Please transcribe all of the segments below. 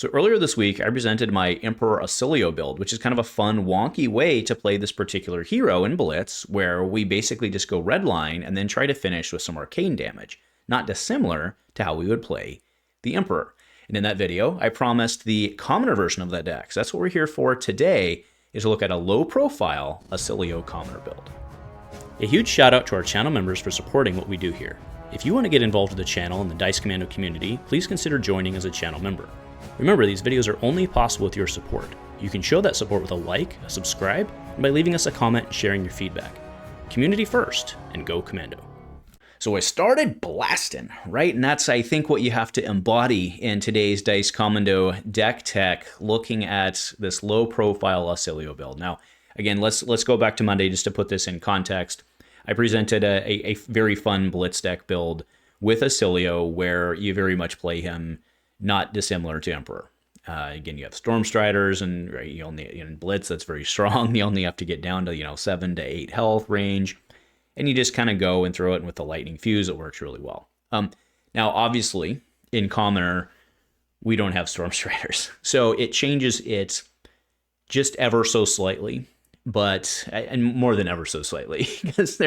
So earlier this week, I presented my Emperor Oscillio build, which is kind of a fun, wonky way to play this particular hero in Blitz, where we basically just go red line and then try to finish with some arcane damage, not dissimilar to how we would play the Emperor. And in that video, I promised the commoner version of that deck. So that's what we're here for today, is to look at a low-profile Oscillio commoner build. A huge shout out to our channel members for supporting what we do here. If you want to get involved with the channel and the Dice Commando community, please consider joining as a channel member. Remember, these videos are only possible with your support. You can show that support with a like, a subscribe, and by leaving us a comment and sharing your feedback. Community first, and go Commando. So I started blasting, right? And that's, I think, what you have to embody in today's Dice Commando deck tech, looking at this low-profile Oscillio build. Now, again, let's go back to Monday just to put this in context. I presented a very fun Blitz deck build with Oscillio, where you very much play him not dissimilar to Emperor. Again, you have Stormstriders, and right, you only in Blitz that's very strong. You only have to get down to 7 to 8 health range, and you just kind of go and throw it with the Lightning Fuse. It works really well. Now, obviously, in Commoner, we don't have Stormstriders, so it changes it just ever so slightly, and more than ever so slightly, because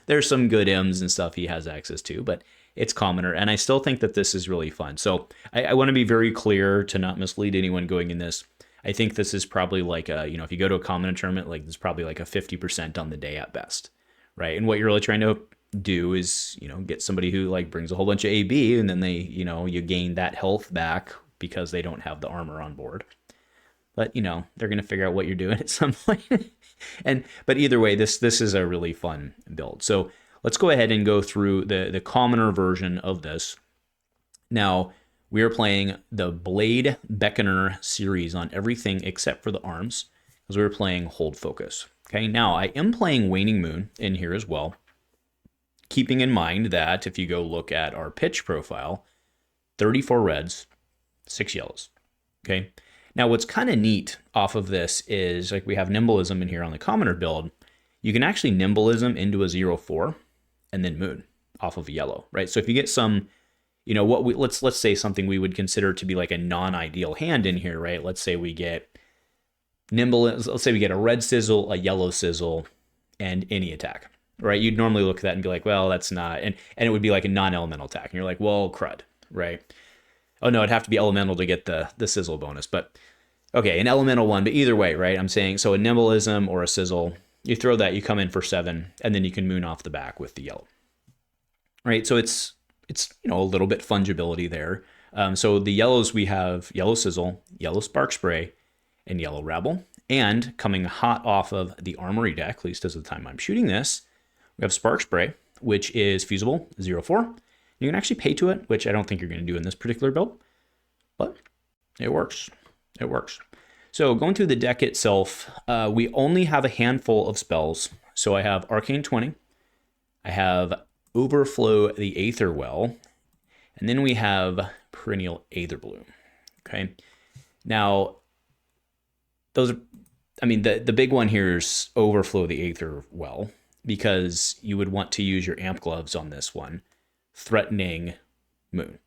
there's some good M's and stuff he has access to, but it's commoner, and I still think that this is really fun. So I want to be very clear to not mislead anyone going in this. I think this is probably like if you go to a commoner tournament, like there's probably like a 50% on the day at best, right? And what you're really trying to do is, get somebody who like brings a whole bunch of AB, and then they, you gain that health back because they don't have the armor on board. But, they're going to figure out what you're doing at some point. But either way, this is a really fun build. So let's go ahead and go through the commoner version of this. Now, we are playing the Blade Beckoner series on everything except for the arms, because we were playing Hold Focus. Okay, now I am playing Waning Moon in here as well, keeping in mind that if you go look at our pitch profile, 34 reds, 6 yellows. Okay, now what's kind of neat off of this is, like, we have Nimbleism in here on the commoner build. You can actually Nimbleism into a 0/4 and then Moon off of a yellow, right? So if you get some, let's say something we would consider to be like a non-ideal hand in here, right? Let's say we get let's say we get a red sizzle, a yellow sizzle, and any attack, right? You'd normally look at that and be like, well, that's not, and it would be like a non-elemental attack. And you're like, well, crud, right? Oh no, it'd have to be elemental to get the sizzle bonus, but okay, an elemental one, but either way, right? I'm saying, so a Nimbleism or a sizzle, you throw that, you come in for 7, and then you can Moon off the back with the yellow, right? So it's a little bit fungibility there. So the yellows, we have yellow sizzle, yellow spark spray, and yellow rabble. And coming hot off of the armory deck, at least as of the time I'm shooting this, we have spark spray, which is fusible 0/4. You can actually pay to it, which I don't think you're going to do in this particular build, but it works. It works. So going through the deck itself, we only have a handful of spells. So I have Arcane 20, I have Overflow the Aether Well, and then we have Perennial Aether Bloom. Okay. Now, those are, the big one here is Overflow the Aether Well, because you would want to use your Amp Gloves on this one, threatening Moon.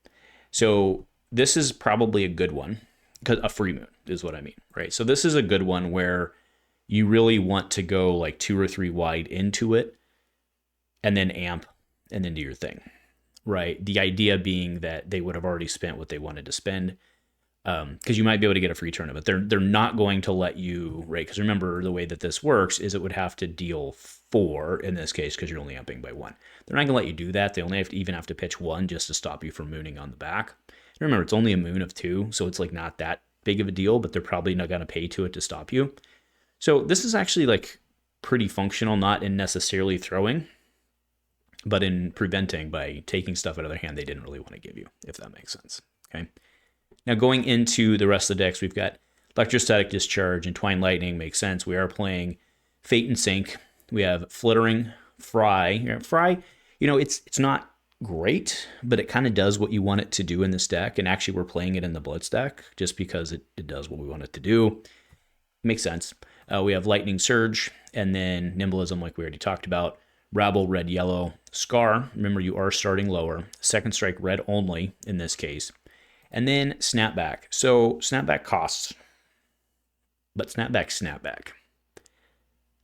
So this is probably a good one, because a free Moon is what I mean, right? So this is a good one where you really want to go like 2 or 3 wide into it, and then amp, and then do your thing, right? The idea being that they would have already spent what they wanted to spend, because you might be able to get a free tournament. They're not going to let you, right? Because remember, the way that this works is it would have to deal 4 in this case, because you're only amping by 1. They're not going to let you do that. They only have to pitch 1 just to stop you from mooning on the back. And remember, it's only a Moon of 2, so it's like not that big of a deal, but they're probably not going to pay to it to stop you. So this is actually like pretty functional, not in necessarily throwing, but in preventing by taking stuff out of their hand they didn't really want to give you, if that makes sense. Okay. Now going into the rest of the decks, we've got Electrostatic Discharge and Twine Lightning. Makes sense. We are playing Fate and Sync. We have Flittering, Fry. Fry, it's not great, but it kind of does what you want it to do in this deck. And actually, we're playing it in the Blitz deck just because it does what we want it to do. Makes sense. We have Lightning Surge, and then Nimbleism, like we already talked about. Rabble, red, yellow. Scar, remember you are starting lower. Second Strike, red only in this case. And then snapback. So snapback costs, but snapback.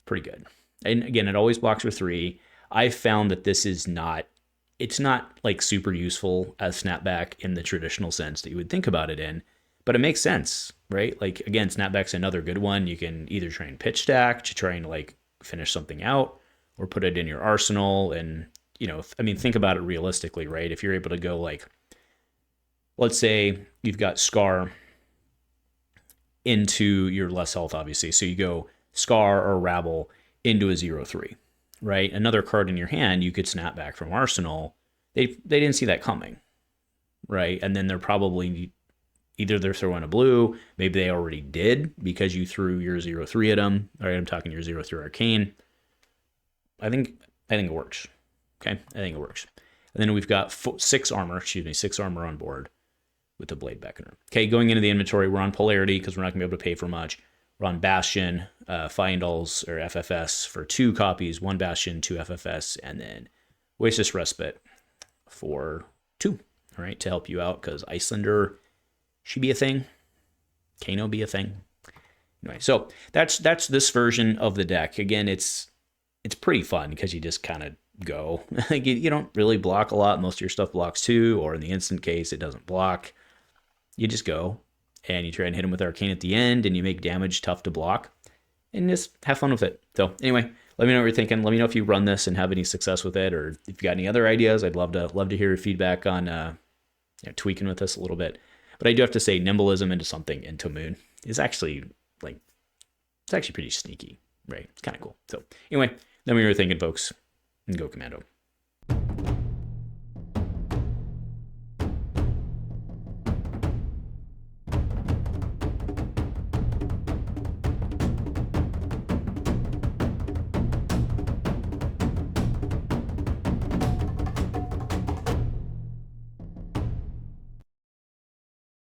Pretty good. And again, it always blocks for 3. I've found that this is not, it's not like super useful as snapback in the traditional sense that you would think about it in, but it makes sense, right? Like, again, snapback's another good one. You can either try and pitch stack to try and like finish something out, or put it in your arsenal. And, you know, I mean, think about it realistically, right? If you're able to go like, let's say you've got Scar into your less health, obviously. So you go Scar or Rabble into a 0/3, right? Another card in your hand, you could snap back from Arsenal. They didn't see that coming, right? And then they're probably either they're throwing a blue, maybe they already did because you threw your 0/3 at them. All right, I'm talking your 0/3 Arcane. I think it works. Okay, I think it works. And then we've got 6 armor on board with the Blade Beckoner. Okay, going into the inventory, we're on Polarity because we're not going to be able to pay for much. We're on Bastion, Fyendals, or FFS for 2 copies, 1 Bastion, 2 FFS, and then Oasis Respite for 2, all right, to help you out because Icelander should be a thing. Kano be a thing. Anyway, so that's this version of the deck. Again, it's pretty fun because you just kind of go. You don't really block a lot. Most of your stuff blocks 2, or in the instant case, it doesn't block. You just go and you try and hit him with Arcane at the end, and you make damage tough to block, and just have fun with it. So anyway, let me know what you're thinking. Let me know if you run this and have any success with it, or if you got any other ideas. I'd love to hear your feedback on tweaking with this a little bit. But I do have to say, Nimbleism into something into Moon is actually it's actually pretty sneaky, right? It's kind of cool. So anyway, let me know what you're thinking, folks, and go Commando.